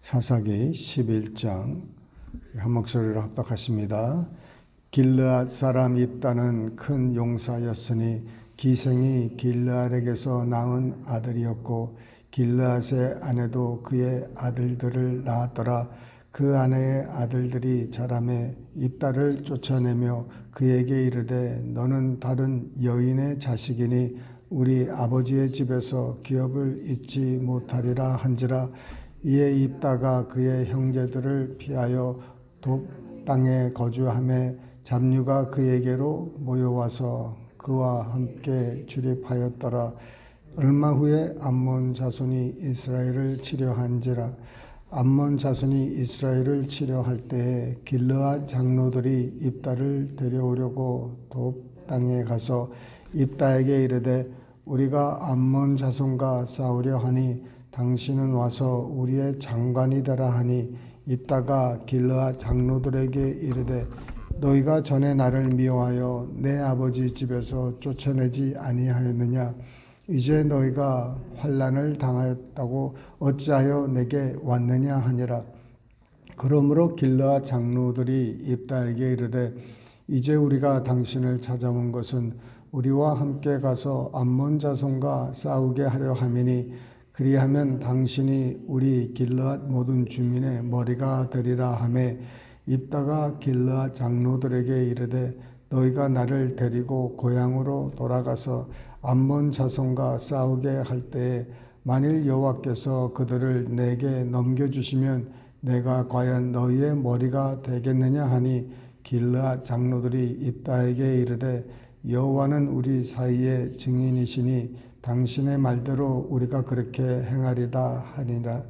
사사기 11장 한 목소리로 합독하십니다. 길르앗 사람 입다는 큰 용사였으니 기생이 길르앗에게서 낳은 아들이었고 길르앗의 아내도 그의 아들들을 낳았더라. 그 아내의 아들들이 자라매 입다를 쫓아내며 그에게 이르되 너는 다른 여인의 자식이니 우리 아버지의 집에서 기업을 잊지 못하리라 한지라. 이에 입다가 그의 형제들을 피하여 돕 땅에 거주하매 잡류가 그에게로 모여와서 그와 함께 출입하였더라. 얼마 후에 암몬 자손이 이스라엘을 치려한지라. 암몬 자손이 이스라엘을 치려할 때에 길르앗 장로들이 입다를 데려오려고 돕 땅에 가서 입다에게 이르되 우리가 암몬 자손과 싸우려 하니 당신은 와서 우리의 장관이 되라 하니 입다가 길르앗 장로들에게 이르되 너희가 전에 나를 미워하여 내 아버지 집에서 쫓아내지 아니하였느냐. 이제 너희가 환난을 당하였다고 어찌하여 내게 왔느냐 하니라. 그러므로 길르앗 장로들이 입다에게 이르되 이제 우리가 당신을 찾아온 것은 우리와 함께 가서 암몬 자손과 싸우게 하려 함이니 그리하면 당신이 우리 길르앗 모든 주민의 머리가 되리라 하매 입다가 길르앗 장로들에게 이르되 너희가 나를 데리고 고향으로 돌아가서 암몬 자손과 싸우게 할 때에 만일 여호와께서 그들을 내게 넘겨주시면 내가 과연 너희의 머리가 되겠느냐 하니 길르앗 장로들이 입다에게 이르되 여호와는 우리 사이의 증인이시니 당신의 말대로 우리가 그렇게 행하리다 하니라.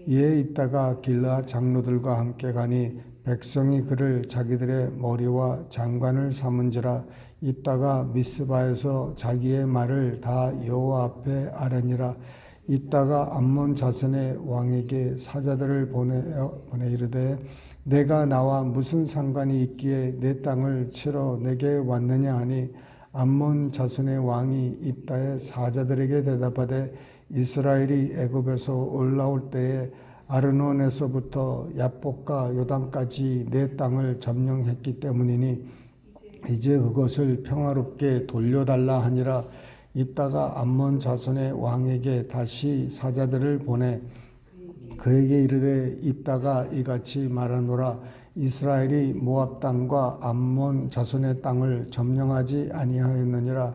이에 입다가 길르앗 장로들과 함께 가니 백성이 그를 자기들의 머리와 장관을 삼은지라. 입다가 미스바에서 자기의 말을 다 여호와 앞에 아뢰니라. 입다가 암몬 자손의 왕에게 사자들을 보내 이르되 내가 나와 무슨 상관이 있기에 내 땅을 치러 내게 왔느냐 하니 암몬 자손의 왕이 입다의 사자들에게 대답하되 이스라엘이 애굽에서 올라올 때에 아르논에서부터 야복과 요단까지 내 땅을 점령했기 때문이니 이제 그것을 평화롭게 돌려달라 하니라. 입다가 암몬 자손의 왕에게 다시 사자들을 보내 그에게 이르되 입다가 이같이 말하노라. 이스라엘이 모압 땅과 암몬 자손의 땅을 점령하지 아니하였느니라.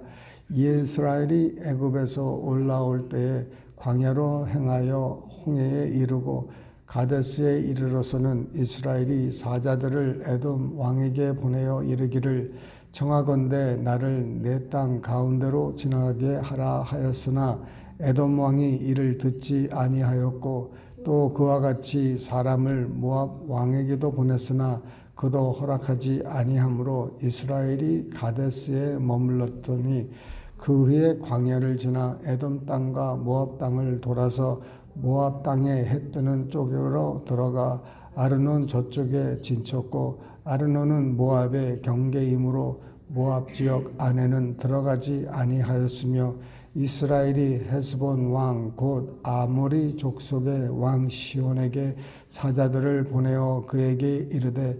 이스라엘이 애굽에서 올라올 때에 광야로 행하여 홍해에 이르고 가데스에 이르러서는 이스라엘이 사자들을 에돔 왕에게 보내어 이르기를 청하건대 나를 내 땅 가운데로 지나가게 하라 하였으나 에돔 왕이 이를 듣지 아니하였고 또 그와 같이 사람을 모압 왕에게도 보냈으나 그도 허락하지 아니하므로 이스라엘이 가데스에 머물렀더니 그 후에 광야를 지나 에돔 땅과 모압 땅을 돌아서 모압 땅에 해 뜨는 쪽으로 들어가 아르논 저쪽에 진쳤고 아르논은 모압의 경계이므로 모압 지역 안에는 들어가지 아니하였으며 이스라엘이 헤스본 왕 곧 아모리 족속의 왕 시온에게 사자들을 보내어 그에게 이르되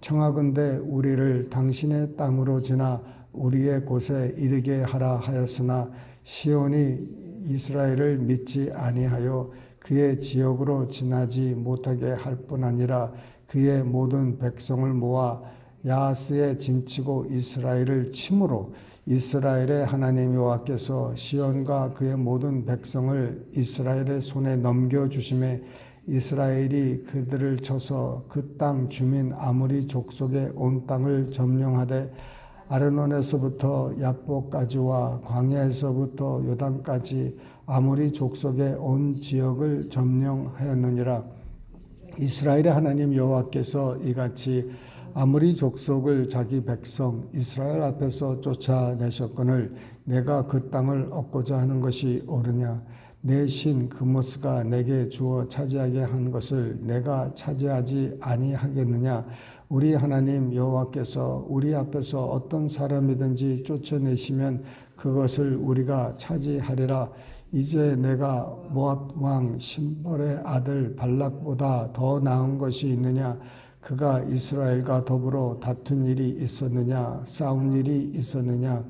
청하건대 우리를 당신의 땅으로 지나 우리의 곳에 이르게 하라 하였으나 시온이 이스라엘을 믿지 아니하여 그의 지역으로 지나지 못하게 할 뿐 아니라 그의 모든 백성을 모아 야하스에 진치고 이스라엘을 침으로 이스라엘의 하나님 여호와께서 시온과 그의 모든 백성을 이스라엘의 손에 넘겨주심에 이스라엘이 그들을 쳐서 그 땅 주민 아모리 족속의 온 땅을 점령하되 아르논에서부터 야복까지와 광야에서부터 요단까지 아모리 족속의 온 지역을 점령하였느니라. 이스라엘의 하나님 여호와께서 이같이 아모리 족속을 자기 백성 이스라엘 앞에서 쫓아내셨거늘 내가 그 땅을 얻고자 하는 것이 옳으냐. 내 신 그모스가 내게 주어 차지하게 한 것을 내가 차지하지 아니하겠느냐. 우리 하나님 여호와께서 우리 앞에서 어떤 사람이든지 쫓아내시면 그것을 우리가 차지하리라. 이제 내가 모압 왕 심볼의 아들 발락보다 더 나은 것이 있느냐? 그가 이스라엘과 더불어 다툰 일이 있었느냐? 싸운 일이 있었느냐?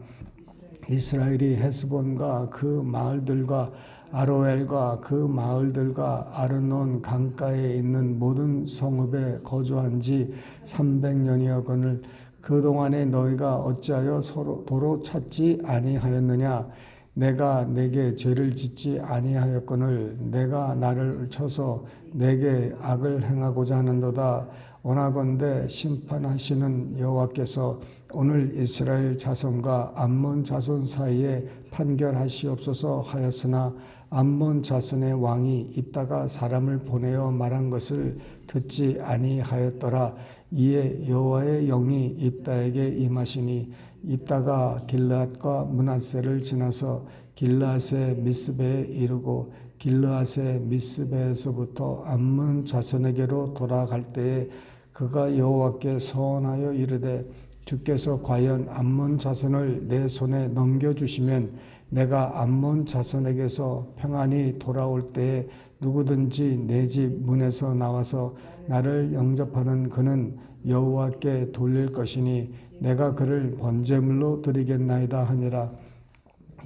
이스라엘이 헤스본과 그 마을들과 아로엘과 그 마을들과 아르논 강가에 있는 모든 성읍에 거주한 지 300년이었거늘 그동안에 너희가 어찌하여 서로 찾지 아니하였느냐? 내가 내게 죄를 짓지 아니하였거늘 내가 나를 쳐서 내게 악을 행하고자 하는도다. 원하건대 심판하시는 여호와께서 오늘 이스라엘 자손과 암몬 자손 사이에 판결하시옵소서 하였으나 암몬 자손의 왕이 입다가 사람을 보내어 말한 것을 듣지 아니하였더라. 이에 여호와의 영이 입다에게 임하시니 입다가 길르앗과 므낫세를 지나서 길르앗의 미스베에 이르고 길르앗의 미스베에서부터 암몬 자손에게로 돌아갈 때에 그가 여호와께 서원하여 이르되 주께서 과연 암몬 자손을 내 손에 넘겨주시면 내가 암몬 자손에게서 평안히 돌아올 때에 누구든지 내 집 문에서 나와서 나를 영접하는 그는 여호와께 돌릴 것이니 내가 그를 번제물로 드리겠나이다 하니라.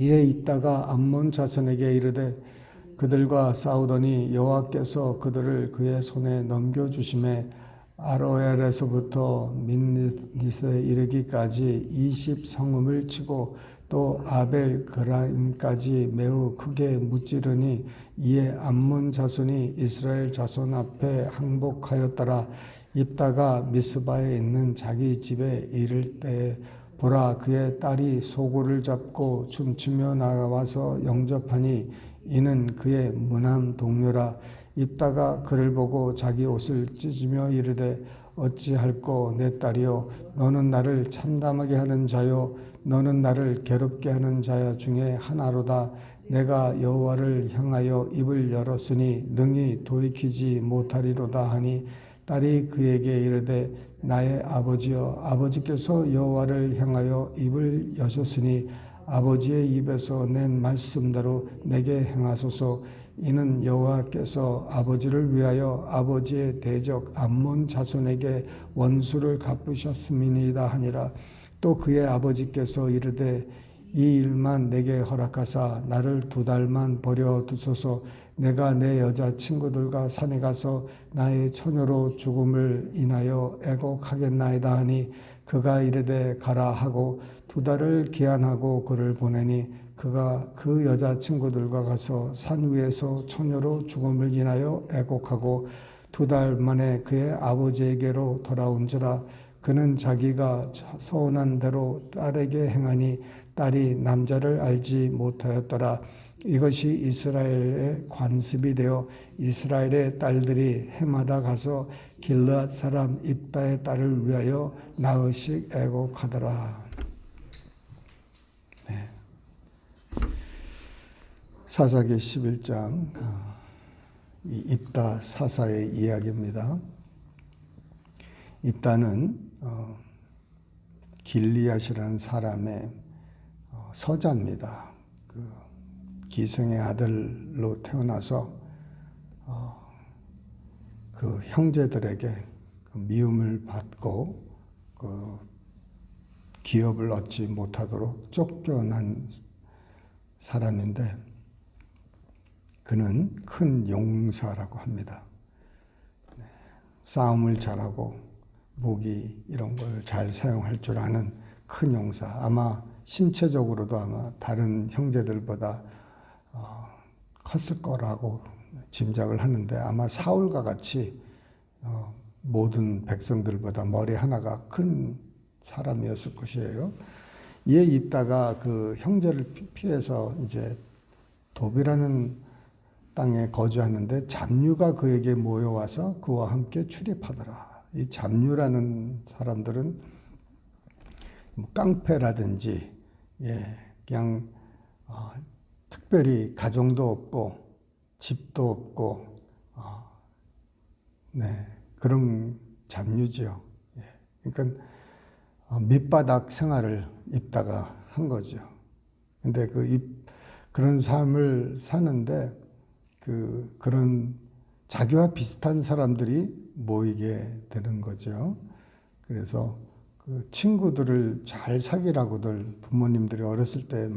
이에 입다가 암몬 자손에게 이르되 그들과 싸우더니 여호와께서 그들을 그의 손에 넘겨주심에 아로엘에서부터 민닛에 이르기까지 20성읍을 치고 또 아벨 그라임까지 매우 크게 무찌르니 이에 암몬 자손이 이스라엘 자손 앞에 항복하였더라. 입다가 미스바에 있는 자기 집에 이를 때에 보라 그의 딸이 소고를 잡고 춤추며 나와서 영접하니 이는 그의 무남 동료라. 입다가 그를 보고 자기 옷을 찢으며 이르되 어찌할꼬 내 딸이여 너는 나를 참담하게 하는 자요 너는 나를 괴롭게 하는 자 중에 하나로다. 내가 여호와를 향하여 입을 열었으니 능히 돌이키지 못하리로다 하니 딸이 그에게 이르되 나의 아버지여 아버지께서 여호와를 향하여 입을 여셨으니 아버지의 입에서 낸 말씀대로 내게 행하소서. 이는 여호와께서 아버지를 위하여 아버지의 대적 암몬 자손에게 원수를 갚으셨음이니이다 하니라. 또 그의 아버지께서 이르되 이 일만 내게 허락하사 나를 2달만 버려 두소서. 내가 내 여자 친구들과 산에 가서 나의 처녀로 죽음을 인하여 애곡하겠나이다 하니 그가 이르되 가라 하고 2달을 기한하고 그를 보내니 그가 그 여자 친구들과 가서 산 위에서 처녀로 죽음을 인하여 애곡하고 2달 만에 그의 아버지에게로 돌아온지라. 그는 자기가 서원한 대로 딸에게 행하니 딸이 남자를 알지 못하였더라. 이것이 이스라엘의 관습이 되어 이스라엘의 딸들이 해마다 가서 길르앗 사람 입다의 딸을 위하여 나흘씩 애곡하더라. 네. 사사기 11장 이 입다 사사의 이야기입니다. 입다는 길리앗이라는 사람의 서자입니다. 그 기생의 아들로 태어나서 그 형제들에게 그 미움을 받고 그 기업을 얻지 못하도록 쫓겨난 사람인데 그는 큰 용사라고 합니다. 싸움을 잘하고 무기 이런 걸 잘 사용할 줄 아는 큰 용사. 아마 신체적으로도 아마 다른 형제들보다 컸을 거라고 짐작을 하는데 아마 사울과 같이 모든 백성들보다 머리 하나가 큰 사람이었을 것이에요. 이에 입다가 그 형제를 피해서 이제 도비라는 땅에 거주하는데 잡류가 그에게 모여와서 그와 함께 출입하더라. 이 잡류라는 사람들은 뭐 깡패라든지 그냥 특별히 가정도 없고 집도 없고 그런 잡류죠. 그러니까 밑바닥 생활을 입다가 한 거죠. 근데 그런 삶을 사는데 그런 자기와 비슷한 사람들이 모이게 되는 거죠. 그래서 그 친구들을 잘 사귀라고들 부모님들이 어렸을 때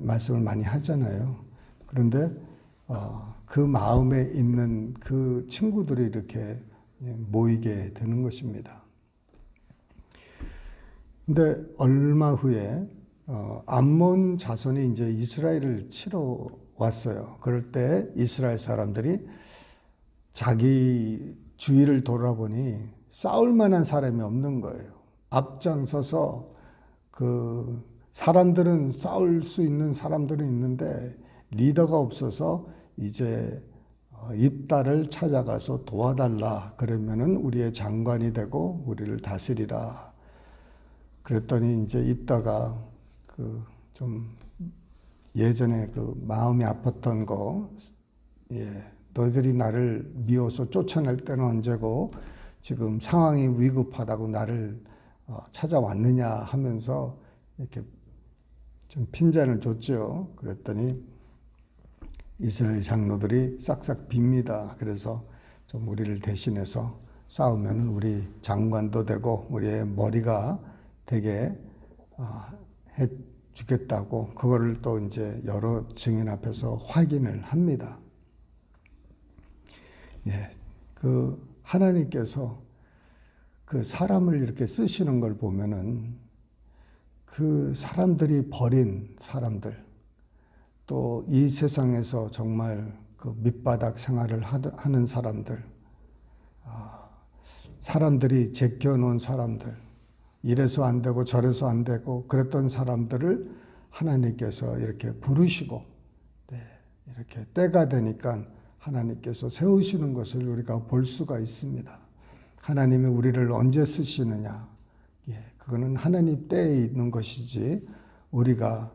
말씀을 많이 하잖아요. 그런데 그 마음에 있는 그 친구들이 이렇게 모이게 되는 것입니다. 근데 얼마 후에 암몬 자손이 이제 이스라엘을 치러 왔어요. 그럴 때 이스라엘 사람들이 자기 주위를 돌아보니 싸울 만한 사람이 없는 거예요. 앞장서서 그 사람들은 싸울 수 있는 사람들은 있는데 리더가 없어서 이제 입다를 찾아가서 도와달라. 그러면은 우리의 장관이 되고 우리를 다스리라. 그랬더니 이제 입다가 좀 예전에 마음이 아팠던 거, 너희들이 나를 미워서 쫓아낼 때는 언제고 지금 상황이 위급하다고 나를 찾아왔느냐 하면서 이렇게 좀 핀잔을 줬죠. 그랬더니 이스라엘 장로들이 싹싹 빕니다. 그래서 좀 우리를 대신해서 싸우면 우리 장관도 되고 우리의 머리가 되게 해 주겠다고 그거를 또 이제 여러 증인 앞에서 확인을 합니다. 하나님께서 그 사람을 이렇게 쓰시는 걸 보면은 그 사람들이 버린 사람들, 또 이 세상에서 정말 그 밑바닥 생활을 하는 사람들, 사람들이 제껴놓은 사람들, 이래서 안 되고 저래서 안 되고 그랬던 사람들을 하나님께서 이렇게 부르시고, 이렇게 때가 되니까 하나님께서 세우시는 것을 우리가 볼 수가 있습니다. 하나님이 우리를 언제 쓰시느냐? 그거는 하나님 때에 있는 것이지 우리가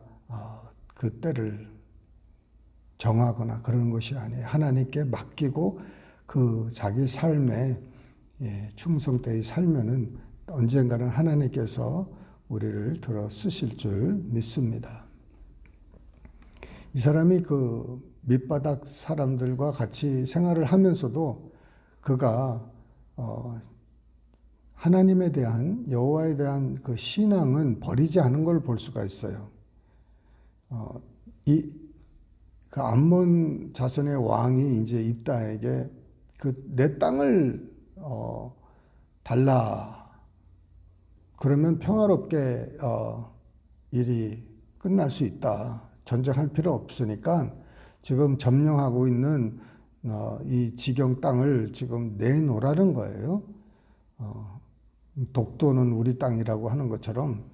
그 때를 정하거나 그러는 것이 아니에요. 하나님께 맡기고 그 자기 삶에 충성되이 살면은 언젠가는 하나님께서 우리를 들어 쓰실 줄 믿습니다. 이 사람이 그 밑바닥 사람들과 같이 생활을 하면서도 그가 하나님에 대한, 여호와에 대한 그 신앙은 버리지 않은 걸 볼 수가 있어요. 그 암몬 자손의 왕이 이제 입다에게 내 땅을 달라. 그러면 평화롭게 일이 끝날 수 있다. 전쟁할 필요 없으니까 지금 점령하고 있는 이 지경 땅을 지금 내놓으라는 거예요. 독도는 우리 땅이라고 하는 것처럼,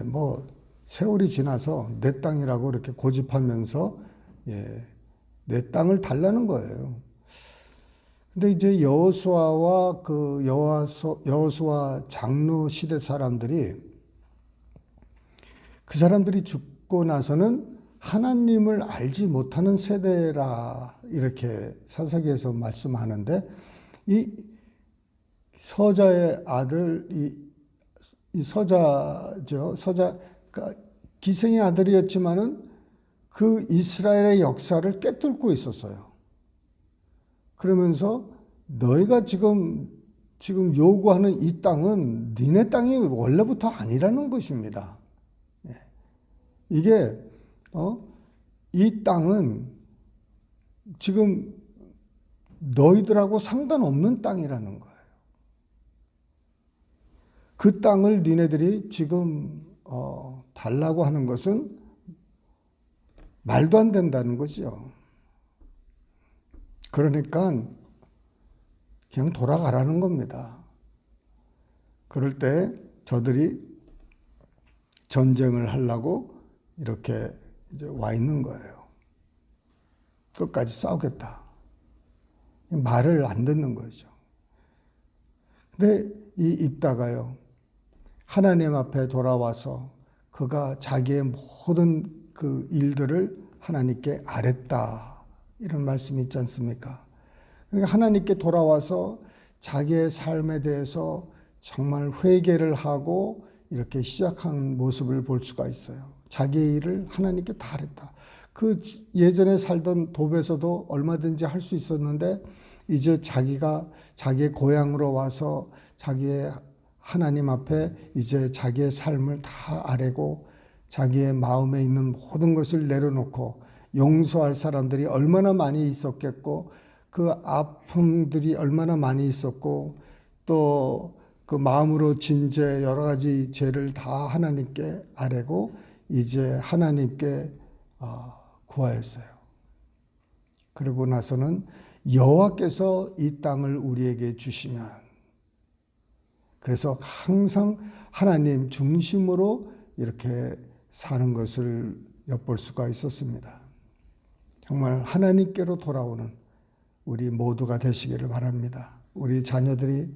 뭐 세월이 지나서 내 땅이라고 이렇게 고집하면서 내 땅을 달라는 거예요. 근데 이제 여호수아와 여호수아 장로 시대 사람들이 그 사람들이 죽고 나서는 하나님을 알지 못하는 세대라 이렇게 사사기에서 말씀하는데, 이 서자의 아들, 이 서자죠. 그러니까 기생의 아들이었지만은 그 이스라엘의 역사를 꿰뚫고 있었어요. 그러면서 너희가 지금 요구하는 이 땅은 니네 땅이 원래부터 아니라는 것입니다. 이게 이 땅은 지금 너희들하고 상관없는 땅이라는 거예요. 그 땅을 니네들이 지금 달라고 하는 것은 말도 안 된다는 거죠. 그러니까 그냥 돌아가라는 겁니다. 그럴 때 저들이 전쟁을 하려고 이렇게 이제 와 있는 거예요. 끝까지 싸우겠다. 말을 안 듣는 거죠. 근데 이 입다가요, 하나님 앞에 돌아와서 그가 자기의 모든 그 일들을 하나님께 아뢰다. 이런 말씀이 있지 않습니까? 그러니까 하나님께 돌아와서 자기의 삶에 대해서 정말 회개를 하고 이렇게 시작한 모습을 볼 수가 있어요. 자기의 일을 하나님께 다 했다. 그 예전에 살던 돕에서도 얼마든지 할 수 있었는데 이제 자기가 자기의 고향으로 와서 자기의 하나님 앞에 이제 자기의 삶을 다 아뢰고 자기의 마음에 있는 모든 것을 내려놓고 용서할 사람들이 얼마나 많이 있었겠고 그 아픔들이 얼마나 많이 있었고 또 그 마음으로 진 죄 여러 가지 죄를 다 하나님께 아뢰고 이제 하나님께 구하였어요. 그러고 나서는 여호와께서 이 땅을 우리에게 주시면, 그래서 항상 하나님 중심으로 이렇게 사는 것을 엿볼 수가 있었습니다. 정말 하나님께로 돌아오는 우리 모두가 되시기를 바랍니다. 우리 자녀들이,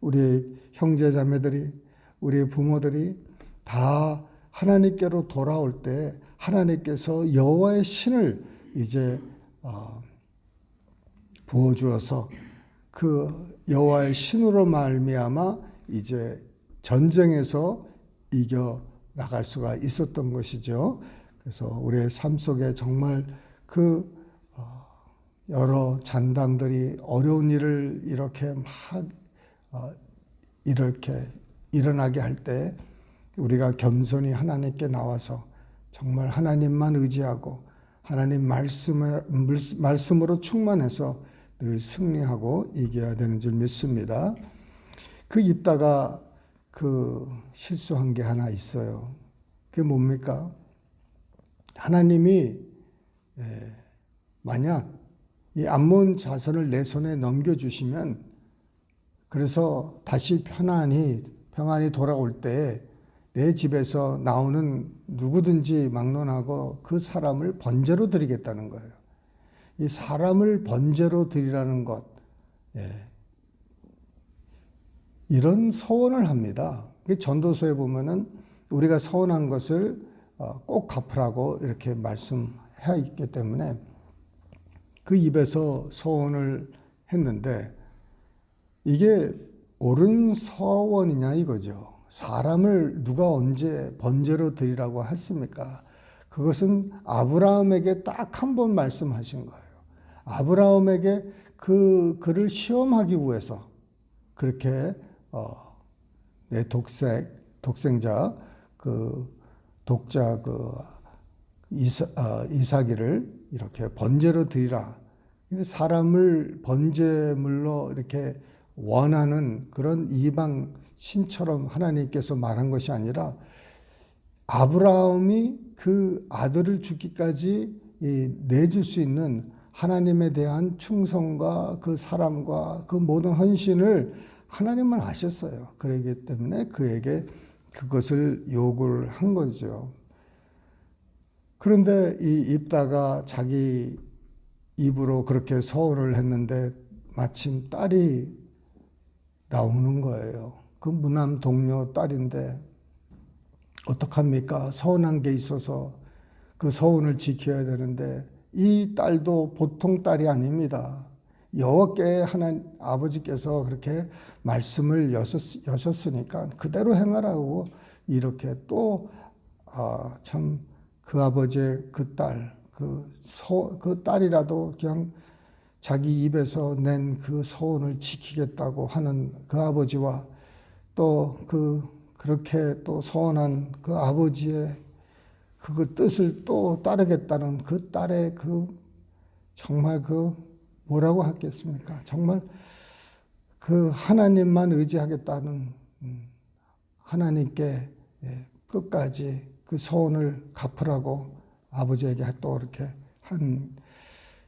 우리 형제자매들이, 우리 부모들이 다 하나님께로 돌아올 때 하나님께서 여호와의 신을 이제 부어주어서 그 여호와의 신으로 말미암아 이제 전쟁에서 이겨 나갈 수가 있었던 것이죠. 그래서 우리의 삶 속에 정말 그 여러 잔당들이 어려운 일을 이렇게 이렇게 일어나게 할 때 우리가 겸손히 하나님께 나와서 정말 하나님만 의지하고 하나님 말씀으로 충만해서 늘 승리하고 이겨야 되는 줄 믿습니다. 그 입다가 그 실수한 게 하나 있어요. 그게 뭡니까? 하나님이 만약 이 암몬 자손을 내 손에 넘겨주시면, 그래서 다시 평안히 돌아올 때 내 집에서 나오는 누구든지 막론하고 그 사람을 번제로 드리겠다는 거예요. 이 사람을 번제로 드리라는 것, 이런 서원을 합니다. 전도서에 보면은 우리가 서원한 것을 꼭 갚으라고 이렇게 말씀해 있기 때문에 그 입에서 서원을 했는데 이게 옳은 서원이냐 이거죠. 사람을 누가 언제 번제로 드리라고 했습니까? 그것은 아브라함에게 딱 한 번 말씀하신 거예요. 아브라함에게 그를 시험하기 위해서 그렇게 내 독생자 그 독자 그 이삭이를 이렇게 번제로 드리라. 근데 사람을 번제물로 이렇게 원하는 그런 이방 신처럼 하나님께서 말한 것이 아니라 아브라함이 그 아들을 주기까지 내줄 수 있는 하나님에 대한 충성과 그 사랑과 그 모든 헌신을 하나님만 아셨어요. 그렇기 때문에 그에게 그것을 요구를 한 거죠. 그런데 이 입다가 자기 입으로 그렇게 서원을 했는데 마침 딸이 나오는 거예요. 그 무남 동료 딸인데 어떡합니까? 서운한 게 있어서 그 서운을 지켜야 되는데 이 딸도 보통 딸이 아닙니다. 여호와께 하나님 아버지께서 그렇게 말씀을 여셨으니까 그대로 행하라고 이렇게 또 참 그 아버지의 그 딸, 그 딸이라도 그냥 자기 입에서 낸 그 서원을 지키겠다고 하는 그 아버지와 또 그렇게 또 서원한 그 아버지의 그 뜻을 또 따르겠다는 그 딸의 정말 뭐라고 하겠습니까? 정말 그 하나님만 의지하겠다는 하나님께 끝까지 그 서원을 갚으라고 아버지에게 또 이렇게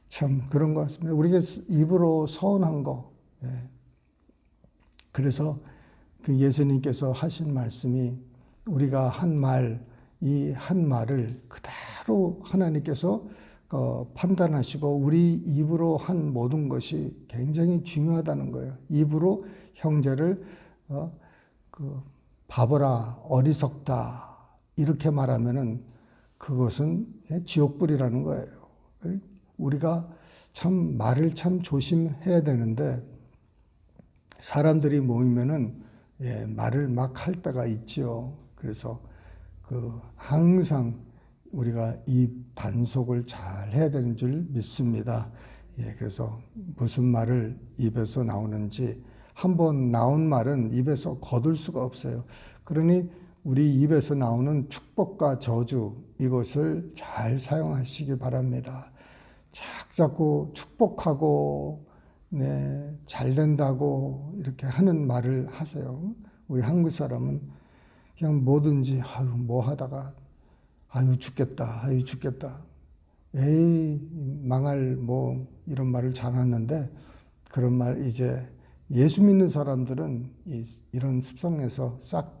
참 그런 것 같습니다. 우리가 입으로 서원한 거. 그래서 그 예수님께서 하신 말씀이 우리가 이 한 말을 그대로 하나님께서 판단하시고 우리 입으로 한 모든 것이 굉장히 중요하다는 거예요. 입으로 형제를 바보라, 어리석다 이렇게 말하면은 그것은 지옥불이라는 거예요. 우리가 참 말을 참 조심해야 되는데 사람들이 모이면은 말을 막 할 때가 있지요. 그래서 항상 우리가 이 단속을 잘 해야 되는 줄 믿습니다. 예, 그래서 무슨 말을 입에서 나오는지 한번 나온 말은 입에서 거둘 수가 없어요. 그러니 우리 입에서 나오는 축복과 저주 이것을 잘 사용하시기 바랍니다. 자꾸 축복하고 잘 된다고 이렇게 하는 말을 하세요. 우리 한국 사람은 그냥 뭐든지 뭐 하다가 죽겠다, 죽겠다. 에이 망할 뭐 이런 말을 잘 하는데 그런 말 이제 예수 믿는 사람들은 이런 습성에서 싹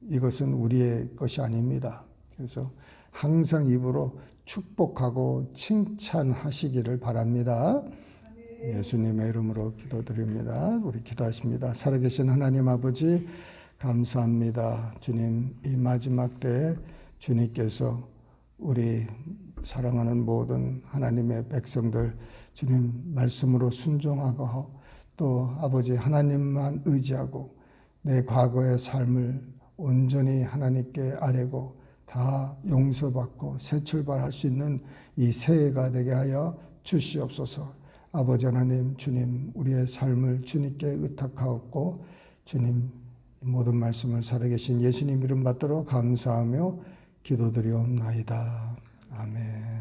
이것은 우리의 것이 아닙니다. 그래서 항상 입으로 축복하고 칭찬하시기를 바랍니다. 예수님의 이름으로 기도드립니다. 우리 기도하십니다. 살아계신 하나님 아버지 감사합니다. 주님, 이 마지막 때에 주님께서 우리 사랑하는 모든 하나님의 백성들 주님 말씀으로 순종하고 또 아버지 하나님만 의지하고 내 과거의 삶을 온전히 하나님께 아뢰고 다 용서받고 새 출발할 수 있는 이 새해가 되게 하여 주시옵소서. 아버지 하나님 주님 우리의 삶을 주님께 의탁하옵고 주님 모든 말씀을 살아계신 예수님 이름 받들어 감사하며 기도드리옵나이다. 아멘.